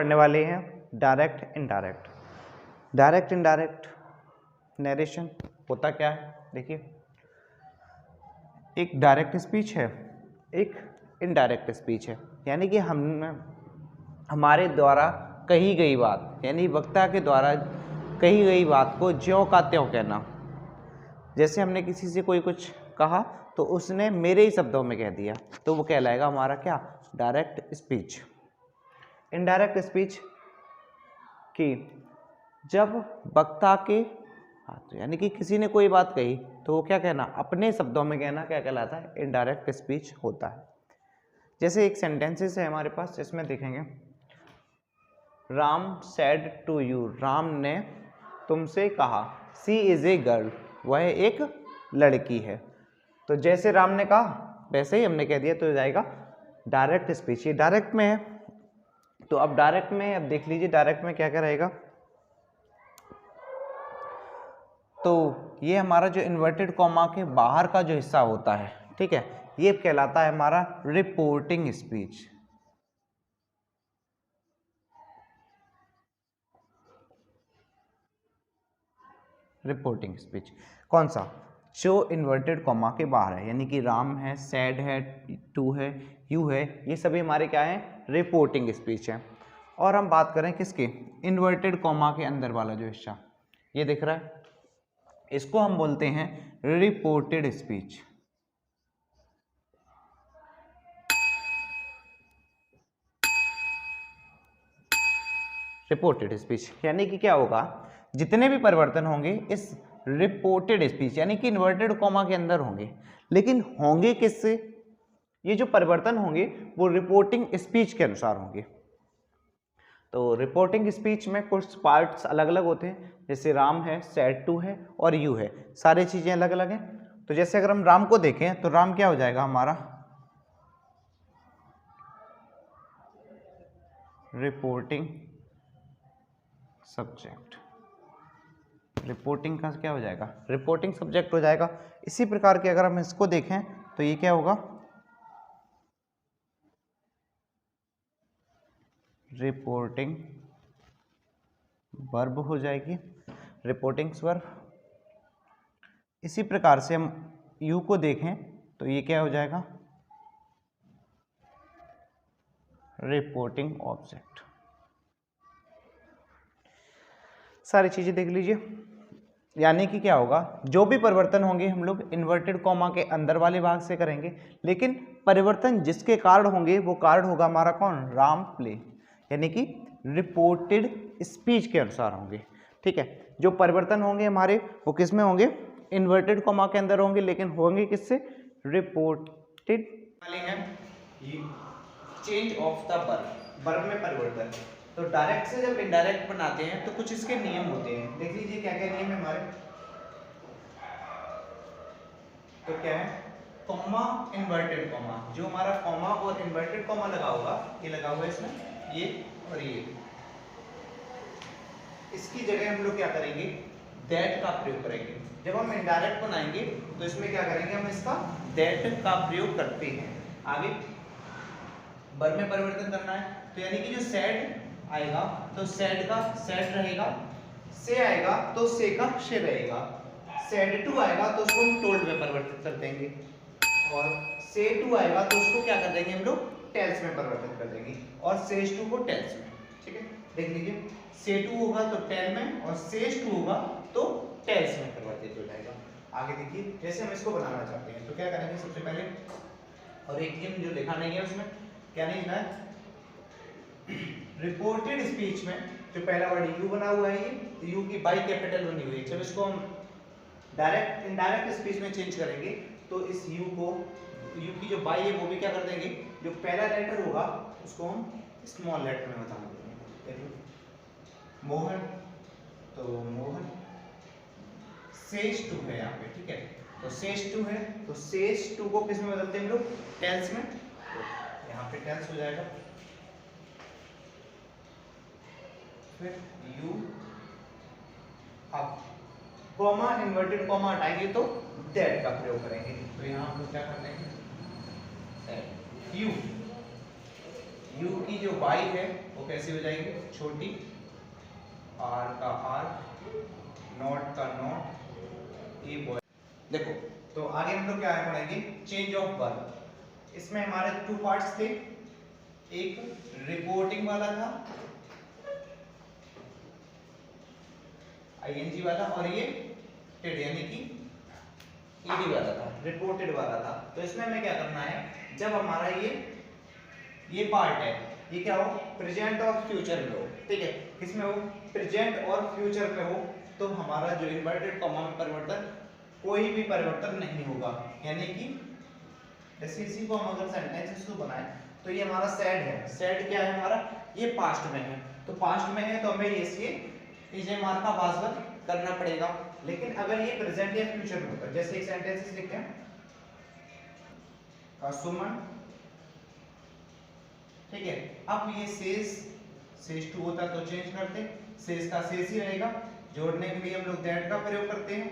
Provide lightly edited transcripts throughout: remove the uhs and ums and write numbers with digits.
पढ़ने वाले हैं direct indirect. Direct indirect narration होता क्या है, देखिए एक डायरेक्ट स्पीच है, एक इनडायरेक्ट स्पीच है, यानी कि हमारे द्वारा कही गई बात, यानी वक्ता के द्वारा कही गई बात को ज्यों का त्यों कहना। जैसे हमने किसी से कोई कुछ कहा तो उसने मेरे ही शब्दों में कह दिया, तो वो कहलाएगा हमारा क्या, डायरेक्ट स्पीच। इनडायरेक्ट स्पीच कि जब वक्ता के यानी कि किसी ने कोई बात कही तो वो क्या कहना, अपने शब्दों में कहना, क्या कहलाता है, इनडायरेक्ट स्पीच होता है। जैसे एक सेंटेंसेस है हमारे पास, इसमें देखेंगे Ram said to you, Ram ने तुमसे कहा, सी इज ए गर्ल, वह एक लड़की है। तो जैसे राम ने कहा वैसे ही हमने कह दिया, तो जाएगा डायरेक्ट स्पीच। ये डायरेक्ट में है, तो अब डायरेक्ट में, अब देख लीजिए डायरेक्ट में क्या क्या रहेगा। तो ये हमारा जो इन्वर्टेड कॉमा के बाहर का जो हिस्सा होता है, ठीक है, ये कहलाता है हमारा रिपोर्टिंग स्पीच। रिपोर्टिंग स्पीच कौन सा, जो इन्वर्टेड कॉमा के बाहर है, यानी कि राम है, सैड है, टू है, यू है, ये सभी हमारे क्या है, रिपोर्टिंग स्पीच है। और हम बात करें किसके, इन्वर्टेड कॉमा के अंदर वाला जो हिस्सा ये दिख रहा है, इसको हम बोलते हैं रिपोर्टेड स्पीच। रिपोर्टेड स्पीच यानी कि क्या होगा, जितने भी परिवर्तन होंगे इस रिपोर्टेड स्पीच यानी कि इन्वर्टेड कॉमा के अंदर होंगे, लेकिन होंगे किससे, ये जो परिवर्तन होंगे वो रिपोर्टिंग स्पीच के अनुसार होंगे। तो रिपोर्टिंग स्पीच में कुछ पार्ट्स अलग अलग होते हैं, जैसे राम है, सैड टू है और यू है, सारी चीजें अलग अलग हैं। तो जैसे अगर हम राम को देखें तो राम क्या हो जाएगा हमारा, रिपोर्टिंग सब्जेक्ट। रिपोर्टिंग का क्या हो जाएगा, रिपोर्टिंग सब्जेक्ट हो जाएगा। इसी प्रकार के अगर हम इसको देखें तो ये क्या होगा, रिपोर्टिंग वर्ब हो जाएगी, रिपोर्टिंग वर्ब। इसी प्रकार से हम यू को देखें तो ये क्या हो जाएगा, रिपोर्टिंग ऑब्जेक्ट। सारी चीजें देख लीजिए, यानी कि क्या होगा, जो भी परिवर्तन होंगे हम लोग इन्वर्टेड कॉमा के अंदर वाले भाग से करेंगे, लेकिन परिवर्तन जिसके कारण होंगे वो कारण होगा हमारा कौन, राम प्ले, यानी कि रिपोर्टेड स्पीच के अनुसार होंगे। ठीक है, जो परिवर्तन होंगे हमारे वो किस में होंगे, इन्वर्टेड कॉमा के अंदर होंगे, लेकिन होंगे किससे, रिपोर्टेड वाले हैं। चेंज ऑफ द वर्ब में परिवर्तन। तो डायरेक्ट से जब इनडायरेक्ट बनाते हैं तो कुछ इसके नियम होते हैं, देख लीजिए क्या क्या नियम है हमारे। तो क्या है, कॉमा इन्वर्टेड कॉमा, जो हमारा कॉमा और इन्वर्टेड कॉमा लगा होगा, ये लगा हुआ है इसमें, ये और ये, इसकी जगह हम लोग क्या करेंगे, दैट का प्रयोग करेंगे। जब हम इनडायरेक्ट बनाएंगे तो इसमें क्या करेंगे, हम इसका दैट का प्रयोग करते हैं। आगे वर्ब में परिवर्तन करना है, तो यानी कि जो सैड आएगा तो सैड का सैड रहेगा, से आएगा तो से का से रहेगा, सैड टू आएगा तो उसको हम टोल्ड में परिवर्तित कर देंगे, और से टू आएगा तो उसको क्या कर देंगे हम लोग, टेल्स में परिवर्तित कर देंगे, और सेज टू को टेल्स में। ठीक है, देख लीजिए, से टू होगा तो टेल में, और सेज टू होगा तो टेल्स में परिवर्तित हो जाएगा। आगे देखिए, जैसे हम इसको बनाना चाहते हैं तो क्या करेंगे, सबसे पहले, और एक नियम जो लिखा नहीं है उसमें क्या नहीं लिखना है, रिपोर्टेड स्पीच में जो पहला वर्ड यू बना हुआ है, ये यू की बाई कैपिटल बनी हुई है। जब इसको हम डायरेक्ट इनडायरेक्ट स्पीच में चेंज करेंगे तो इस यू को, यू की जो बाई है वो भी क्या कर देंगे, जो पहला लेटर होगा उसको हम स्मॉल लेटर में बता देंगे। मोहन, तो मोहन, सेज टू है यहाँ पे, ठीक है, तो सेज टू है तो सेज टू को किस में बदलते हैं हम लोग, टेल्स में, तो यहाँ पे टेल्स हो जाएगा। फिर यू, अब कॉमा इन्वर्टेड कॉमा हटाएंगे तो दैट का प्रयोग करेंगे, तो यहाँ हम लोग क्या कर देंगे, यू, यू की जो वाई है वो कैसी हो जाएगी, छोटी, आर का आर, नॉट का नॉट, ए बॉय। देखो तो आगे हम लोग क्या पढ़ेंगे, चेंज ऑफ वर्ब। इसमें हमारे 2 पार्ट्स थे, एक रिपोर्टिंग वाला था आईएनजी वाला, और ये टेड यानी कि ईडी वाला था, रिपोर्टेड वाला था। तो इसमें हमें क्या करना है, जब हमारा ये पार्ट है, ये क्या हो, प्रेजेंट और फ्यूचर में हो, ठीक है, किसमें हो, प्रेजेंट और फ्यूचर में हो, तो हमारा जो इन्वर्टेड कॉमा में परिवर्तन, कोई भी परिवर्तन नहीं होगा। यानी कि जैसे इसी को हम अगर सेंटेंसेस को बनाए तो ये हमारा सैड है, सैड क्या है हमारा, ये पास्ट में है, तो पास्ट में है तो हमें ये इजेमार का बाजवर करना पड़ेगा। लेकिन अगर ये प्रेजेंट या फ्यूचर में होता, जैसे एक सेंटेंसेस लिखते हैं, सुमन, ठीक है, अब ये सेज टू होता तो चेंज करते, सेज का सेज ही रहेगा, जोड़ने के लिए हम लोग दैट का प्रयोग करते हैं,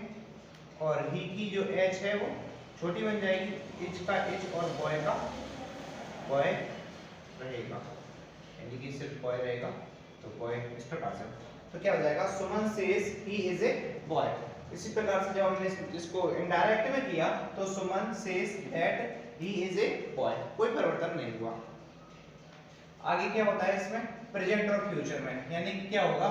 और ही की जो एच है वो छोटी बन जाएगी, इच का इच, और बॉय का बॉय रहेगा, यानी कि सिर्फ बॉय रहेगा, तो बॉय इस प्रकार से, तो क्या हो जाएगा, Suman says he is a boy. इसी प्रकार से जब हमने इसको इनडायरेक्ट में किया तो Suman says that he is a boy, कोई परिवर्तन नहीं हुआ। आगे क्या होता है इसमें, प्रेजेंट और फ्यूचर में, यानी कि क्या होगा,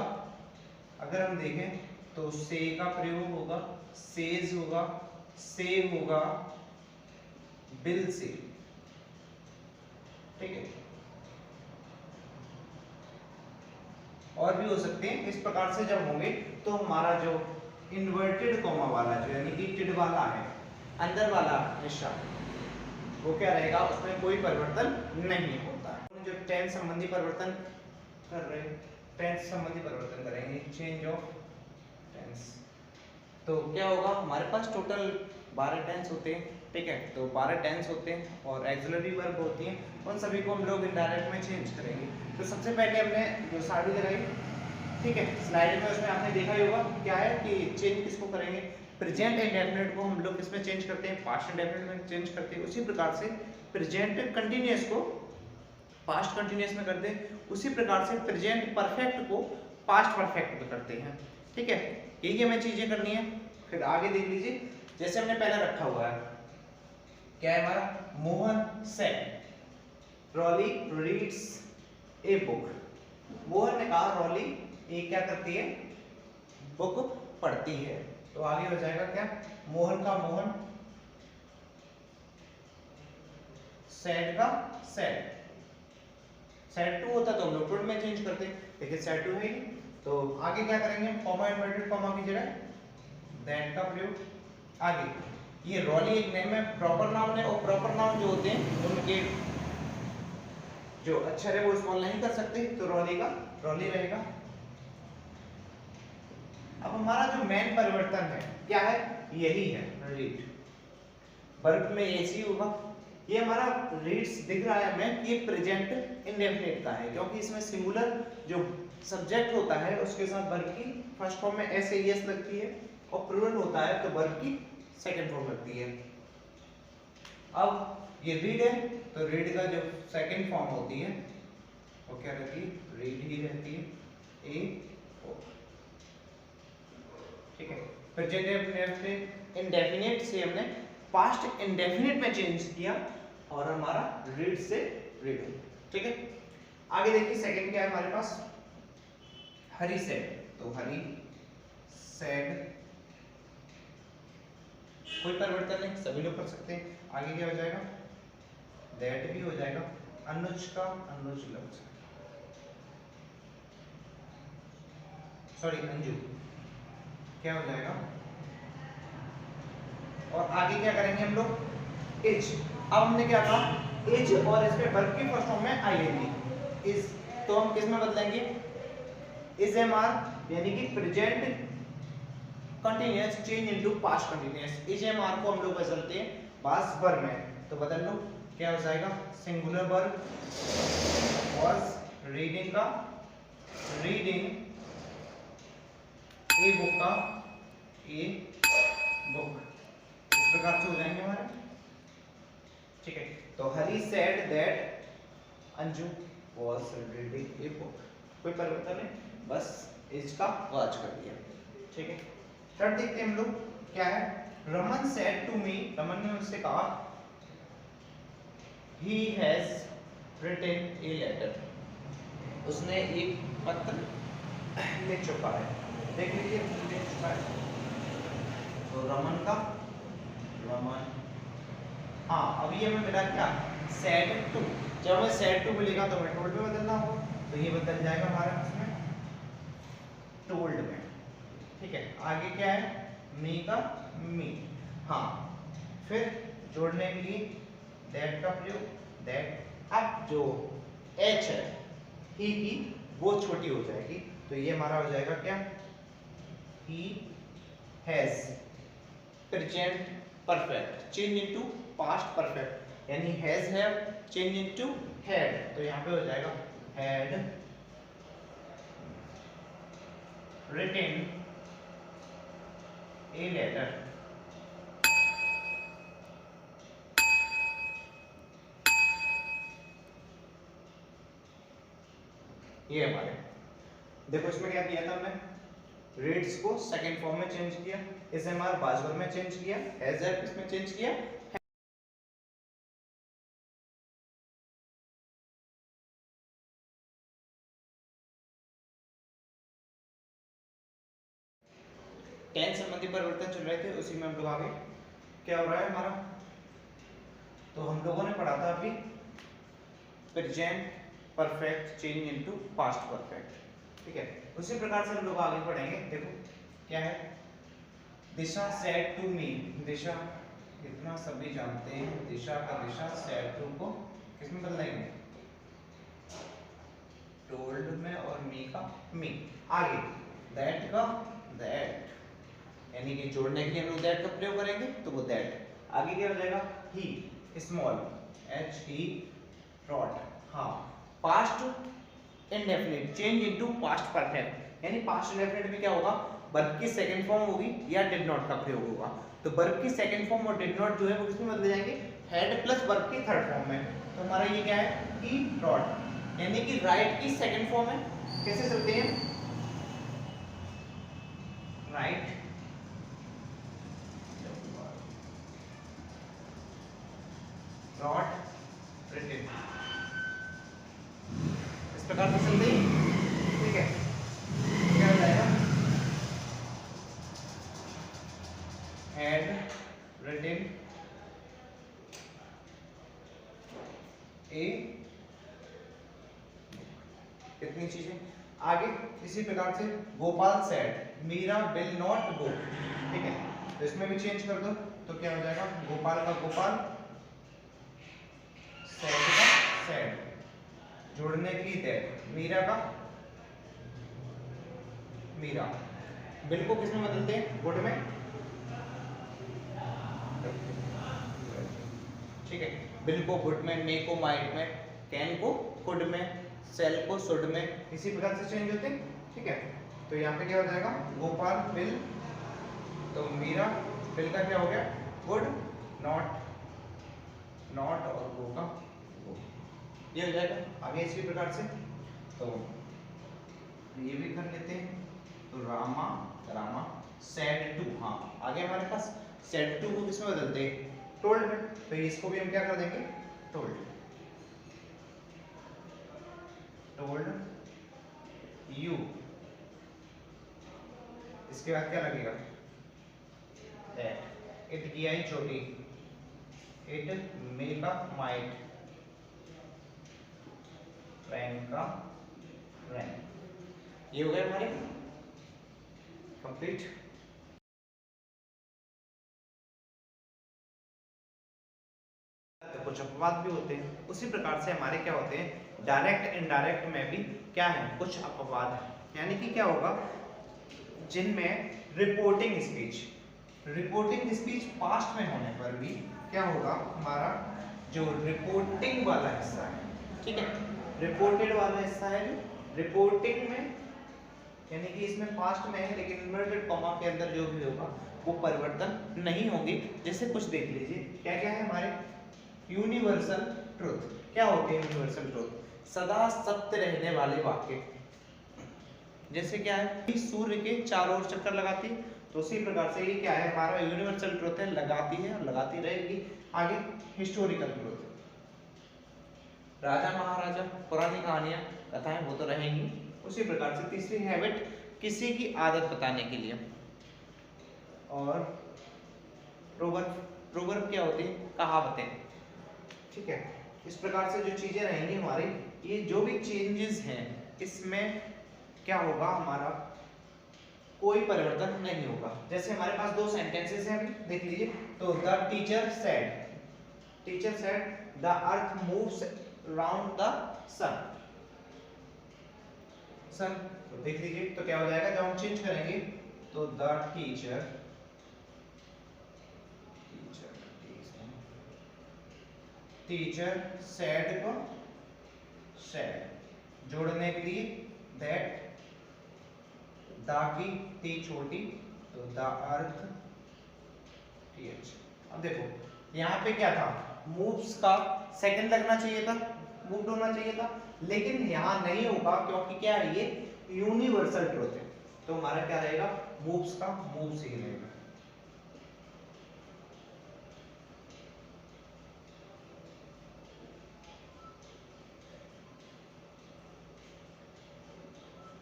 अगर हम देखें तो से का प्रयोग होगा, सेज होगा, से होगा, बिल से, ठीक है, और भी हो सकते हैं। इस प्रकार से जब होंगे तो हमारा जो इन्वर्टेड कॉमा वाला जो यानी कि टिड वाला है, अंदर वाला हिस्सा, वो क्या रहेगा, उसमें कोई परिवर्तन नहीं होता। जो टेंस संबंधी परिवर्तन कर रहे हैं, टेंस संबंधी परिवर्तन करेंगे, चेंज ऑफ टेंस, तो क्या होगा, हमारे पास टोटल 12 टेंस होते हैं, ठीक है, तो 12 टेंस होते हैं और एक्सिलरी वर्ब होती हैं, उन सभी को हम लोग इनडायरेक्ट में चेंज करेंगे। तो सबसे पहले हमने जो साड़ी लगाई, ठीक है, स्लाइड में उसमें आपने देखा ही होगा क्या है कि चेंज किसको करेंगे, प्रेजेंट इंडेफिनिट को हम लोग किसमें चेंज करते हैं, पास्ट इंडेफिनिट में चेंज करते हैं। उसी प्रकार से प्रेजेंट कंटिन्यूअस को पास्ट कंटिन्यूअस में करते हैं, उसी प्रकार से प्रेजेंट परफेक्ट को पास्ट परफेक्ट में करते हैं, ठीक है, यही हमें चीजें करनी है। फिर आगे देख लीजिए, जैसे हमने पहले रखा हुआ है, क्या है हमारा, Mohan said really reads a book, Mohan ने कहा रॉली ये क्या करती है, बुक पढ़ती है, तो आगे हो जाएगा क्या, मोहन का मोहन, सेड का सेड, सेड टू होता तो हम लोग टू में चेंज करते, लेकिन सेड टू है ही, तो आगे क्या करेंगे, कॉमा इन्वर्टेड कॉमा की जगह दैट का प्रयोग। आगे ये रॉली एक नेम है, प्रॉपर नाउन है, और प्रॉपर नाउन जो होते हैं उनके जो अक्षर है वो स्मॉल नहीं कर सकते, तो रॉली का रॉली रहेगा। अब हमारा जो मेन परिवर्तन है क्या है, यही है, रीड, वर्ब में ऐसी होगा, ये हमारा रीड्स दिख रहा है हमें, ये प्रेजेंट इंडेफिनिट का है, क्योंकि इसमें सिंगुलर जो सब्जेक्ट होता है उसके साथ वर्ब की फर्स्ट फॉर्म में एस एस लगती है, और प्लूरल होता है तो वर्ब की सेकंड फॉर्म लगती है। अब ये रीड है, तो रीड का जो सेकंड फॉर्म होती है वो क्या रहती है, रीड ही रहती है, ए ओ, ठीक है। प्रेजेंट इंडेफिनिट से हमने पास्ट इंडेफिनिट में चेंज किया और हमारा रीड से रीड, ठीक है। आगे देखिए सेकंड क्या है हमारे पास, हरी सेड, तो हरी सेड, कोई परिवर्तन नहीं, सभी लोग कर सकते हैं। आगे क्या हो जाएगा, दैट भी हो जाएगा, अनुज का अनुज लग, सॉरी अंजू, क्या हो जाएगा, और आगे क्या करेंगे हम लोग, इज। अब हमने क्या कहा, इज, और इसमें वर्ब की फर्स्ट फॉर्म में आईएनजी इज, तो हम किस में बदलेंगे, इज एम आर, यानी कि present continuous change into past continuous, is M R को हम लोग बदलते हैं पास्ट वर्ब में, तो बदल लो, क्या हो जाएगा, सिंगुलर वर्ब वाज रीडिंग का रीडिंग, ए बुक का ए बुक, इस प्रकार से हो जाएंगे हमारे, ठीक है। तो Hari said that Anju, was reading a book, कोई परिवर्तन नहीं, बस इज का वाच कर दिया, ठीक है। थर्ड देखते हैं हम लोग क्या है। Raman said to me, Raman ने मुझसे कहा he has written a letter, उसने एक पत्र लिख चुका है, देख लीजिए लिख चुका है। तो रमन का रमन, हाँ अब ये हमें मिला क्या said to, जब हमें said to मिलेगा तो हमें told में बदलना होगा, तो ये बदल जाएगा हमारा इसमें told में, ठीक है। आगे क्या है me का me, हाँ फिर जोड़ने के लिए that का प्रयोग that, अब जो h है he की वो छोटी हो जाएगी, तो ये हमारा हो जाएगा क्या he has present perfect change into past perfect, यानी has have change into had, तो यहाँ पे हो जाएगा had written a letter, ये हमारे देखो इसमें क्या किया था हमने, रेड्स को सेकंड फॉर्म में चेंज किया, इसे हमारा बाजवर में चेंज किया, एज एफ इसमें चेंज किया, टेंस संबंधी परिवर्तन चल रहे थे, उसी में हम लोग आगे क्या हो रहा है हमारा, तो हम लोगों ने पढ़ा था अभी present perfect change into past perfect, ठीक है। उसी प्रकार से हम लोग आगे पढ़ेंगे। देखो क्या है, दिशा सेड टू मी, दिशा इतना सभी जानते हैं, दिशा का दिशा सेड टू को किसमें बदलेंगे टोल्ड में, और मी का मी। आगे दैट का दैट, यानी कि जोड़ने के लिए हम लोग दैट का प्रयोग करेंगे, तो वो दैट। आगे क्या हो जाएगा ही स्मॉल एच ही रॉट, हाँ past indefinite change into past perfect, यानी पास्ट इंडेफिनिट में क्या होगा वर्ब की सेकंड फॉर्म होगी या डिड नॉट का प्रयोग होगा, तो वर्ब की सेकंड फॉर्म और डिड नॉट जो है वो किसमें बदल जाएंगे हैड प्लस वर्ब की थर्ड फॉर्म में, तो हमारा ये क्या है ही रॉट, यानी कि राइट की सेकंड फॉर्म है, कैसे चलते हैं राइट रॉट रिटन, इस प्रकार से चलते हैं, ठीक है। क्या हो जाएगा हैड रिटन ए, इतनी चीजें। आगे इसी प्रकार से Gopal said Meera will not go, ठीक है, तो इसमें भी चेंज कर दो, तो क्या हो जाएगा गोपाल का गोपाल, सेड का सेड, जोड़ने के लिए दैट, मीरा का मीरा, बिल को किसमें बदलते हैं गुड में, ठीक है, बिल को गुड में, मे को माइट में, कैन को कुड में, सेल को शुड में, इसी प्रकार से चेंज होते हैं, ठीक है। तो यहाँ पे क्या हो जाएगा गोपाल बिल, तो मीरा बिल का क्या हो गया गुड, नॉट नॉट और गो का गो, ये हो जाएगा। आगे इसी प्रकार से तो ये भी कर लेते हैं, तो रामा रामा सेड टू, हाँ आगे हमारे पास सेड टू को किसमें बदलते हैं टोल्ड में, तो इसको भी हम क्या कर देंगे टोल्ड, टोल्ड यू, इसके बाद क्या लगेगा दैट, इट किया ही छोटी, इट मे का माइट, रैन का रैन, ये हो गए हमारे कंप्लीट। तो कुछ अपवाद भी होते हैं, उसी प्रकार से हमारे क्या होते हैं डायरेक्ट इनडायरेक्ट में भी क्या है कुछ अपवाद है, यानी कि क्या होगा जिनमें रिपोर्टिंग स्पीच पास्ट में होने पर भी क्या होगा हमारा जो रिपोर्टिंग वाला हिस्सा है, ठीक है, रिपोर्टेड वाला हिस्सा है जो रिपोर्टिंग में, यानी कि इसमें पास्ट में है लेकिन इन्वर्टेड कॉमा के अंदर जो भी होगा वो परिवर्तन नहीं होंगे। जैसे कुछ देख लीजिए क्या क्या है हमारे यूनिवर्सल ट्रुथ, क्या होते हैं यूनिवर्सल ट्रुथ, सदा सत्य रहने वाले वाक्य। जैसे क्या है कि सूर्य के चारों ओर चक्कर लगाती है, तो उसी प्रकार से ये क्या है हमारा यूनिवर्सल ट्रुथ है, लगाती है और लगाती रहेगी। आगे हिस्टोरिकल ट्रुथ, राजा महाराजा पुरानी कहानियां कथाएं वो तो रहेंगी। उसी प्रकार से तीसरी हैबिट, किसी की आदत बताने के लिए। और प्रोवर्ब, प्रोवर्ब क्या होती है, कहावतें, ठीक है। इस प्रकार से जो चीजें रहेंगी हमारी, ये जो भी चेंजेस हैं इसमें क्या होगा, हमारा कोई परिवर्तन नहीं होगा। जैसे हमारे पास दो सेंटेंसेस हैं, अभी देख लीजिए। तो the teacher said the earth moves round the sun. तो देख लीजिए, तो क्या हो जाएगा जब हम चेंज करेंगे, तो द टीचर सेड को सेड जोड़ने के लिए दैट, द की टी छोटी, तो द अर्थ टीएच। अब देखो यहाँ पे क्या था, मूव्स का सेकंड लगना चाहिए था, मूव्ड होना चाहिए था, लेकिन यहाँ नहीं होगा क्योंकि क्या है, ये यूनिवर्सल ट्रुथ है। तो हमारा क्या रहेगा, मूव्स का मूव्स ही रहेगा।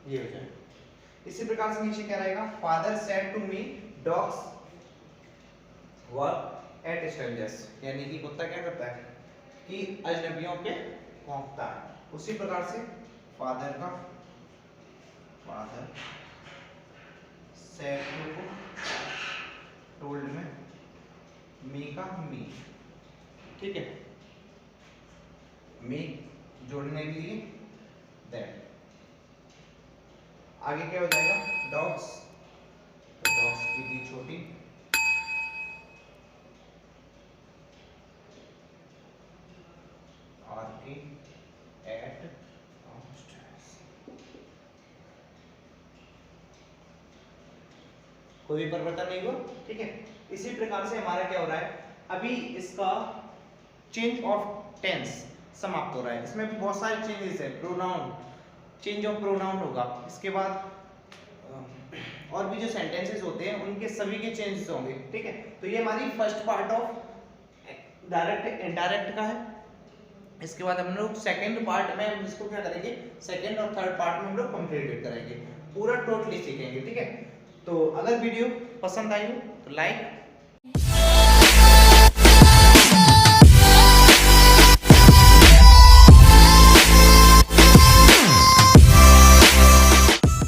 ये हो जाए। इसी प्रकार से नीचे क्या रहेगा, father said to me dogs work at strangers, यानी कि कुत्ता क्या करता है कि अजनबियों पे भौंकता है। उसी प्रकार से फादर का फादर सेड टू टोल्ड में, मी का मी, ठीक है, मी जोड़ने के लिए दैट। आगे क्या हो जाएगा, डॉग्स, तो डॉग्स की डी छोटी, आर की एट, कोई भी परिवर्तन नहीं हुआ, ठीक है। इसी प्रकार से हमारा क्या हो रहा है, अभी इसका चेंज ऑफ टेंस समाप्त हो रहा है। इसमें भी बहुत सारे चेंजेस है, प्रोनाउन, चेंज ऑफ प्रोनाउन होगा। इसके बाद और भी जो सेंटेंसेस होते हैं उनके सभी के चेंजेस होंगे, ठीक है। तो ये हमारी first part of direct indirect का है। इसके बाद हम लोग सेकंड पार्ट में हम इसको क्या करेंगे, सेकंड और थर्ड पार्ट में हम लोग कंप्लीट करेंगे, पूरा टोटली सीखेंगे, ठीक है। तो अगर वीडियो पसंद आई हो तो लाइक